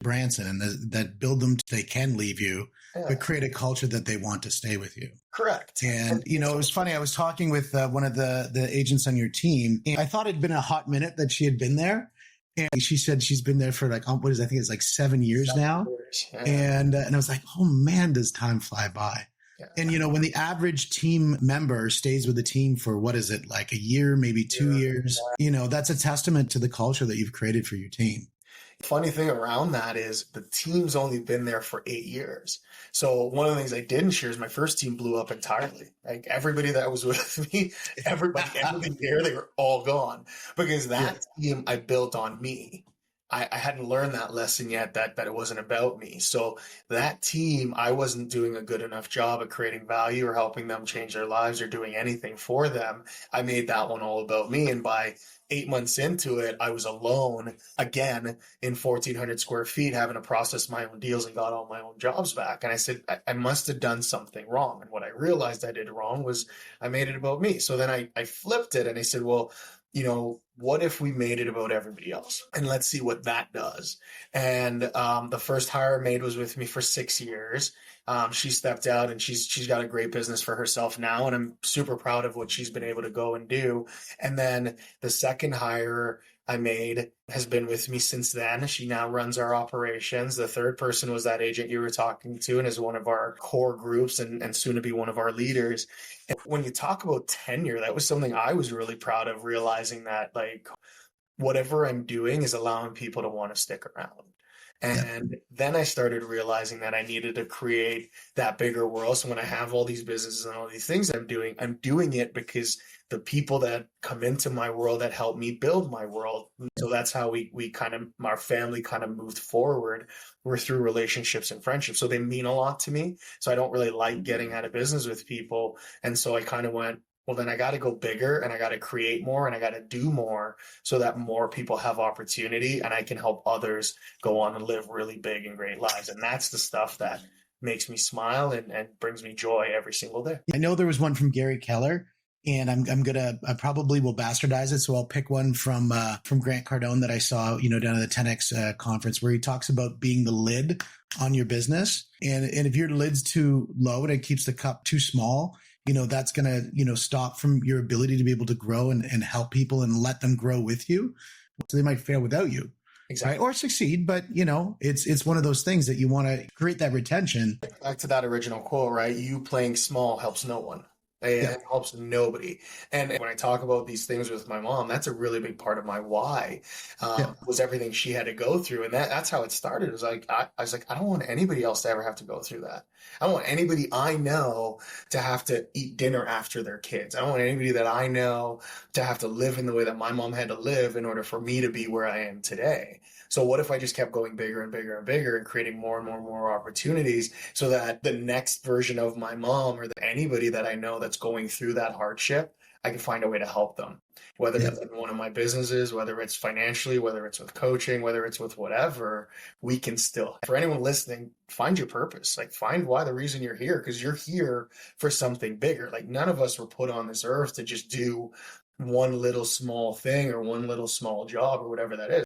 Branson, and that build them, they can leave you, Yeah. but create a culture that they want to stay with you. Correct. And, it was funny. I was talking with one of the agents on your team, and I thought it'd been a hot minute that she had been there. And she said she's been there for like, I think it's like 7 years now. Yeah. And I was like, oh man, does time fly by? Yeah. And, when the average team member stays with the team for, what is it, like a year, maybe 2 years, that's a testament to the culture that you've created for your team. Funny thing around that is the team's only been there for 8 years. So one of the things I didn't share is my first team blew up entirely. Like everybody that was with me, everybody end of the year, they were all gone because that team I built on me. I hadn't learned that lesson yet, that it wasn't about me. So that team, I wasn't doing a good enough job at creating value or helping them change their lives or doing anything for them. I made that one all about me. And by 8 months into it, I was alone again in 1,400 square feet, having to process my own deals and got all my own jobs back. And I said, I must have done something wrong. And what I realized I did wrong was I made it about me. So then I flipped it and I said, well, what if we made it about everybody else? And let's see what that does. And the first hire I made was with me for 6 years. She stepped out and she's got a great business for herself now. And I'm super proud of what she's been able to go and do. And then the second hire I made has been with me since then. She now runs our operations. The third person was that agent you were talking to and is one of our core groups and soon to be one of our leaders. And when you talk about tenure, that was something I was really proud of, realizing that like whatever I'm doing is allowing people to want to stick around. And then I started realizing that I needed to create that bigger world. So when I have all these businesses and all these things I'm doing it because the people that come into my world that help me build my world. So that's how we kind of, our family kind of moved forward. We're through relationships and friendships. So they mean a lot to me. So I don't really like getting out of business with people. And so I kind of went, well, then I got to go bigger and I got to create more and I got to do more so that more people have opportunity and I can help others go on and live really big and great lives. And that's the stuff that makes me smile and brings me joy every single day. I know there was one from Gary Keller, and I probably will bastardize it. So I'll pick one from Grant Cardone that I saw, down at the 10X conference, where he talks about being the lid on your business. And if your lid's too low and it keeps the cup too small, that's going to, stop from your ability to be able to grow and help people and let them grow with you. So they might fail without you. Exactly. Right? Or succeed, but it's one of those things that you want to create that retention. Back to that original quote, right? You playing small helps no one. It helps nobody. And when I talk about these things with my mom, that's a really big part of my why, was everything she had to go through. And that's how it started. It was like, I was like, I don't want anybody else to ever have to go through that. I don't want anybody I know to have to eat dinner after their kids. I don't want anybody that I know to have to live in the way that my mom had to live in order for me to be where I am today. So what if I just kept going bigger and bigger and bigger and creating more and more and more opportunities so that the next version of my mom or anybody that I know that's going through that hardship, I can find a way to help them, whether it's in one of my businesses, whether it's financially, whether it's with coaching, whether it's with whatever, we can still, for anyone listening, find your purpose, like find why the reason you're here, because you're here for something bigger. Like none of us were put on this earth to just do one little small thing or one little small job or whatever that is.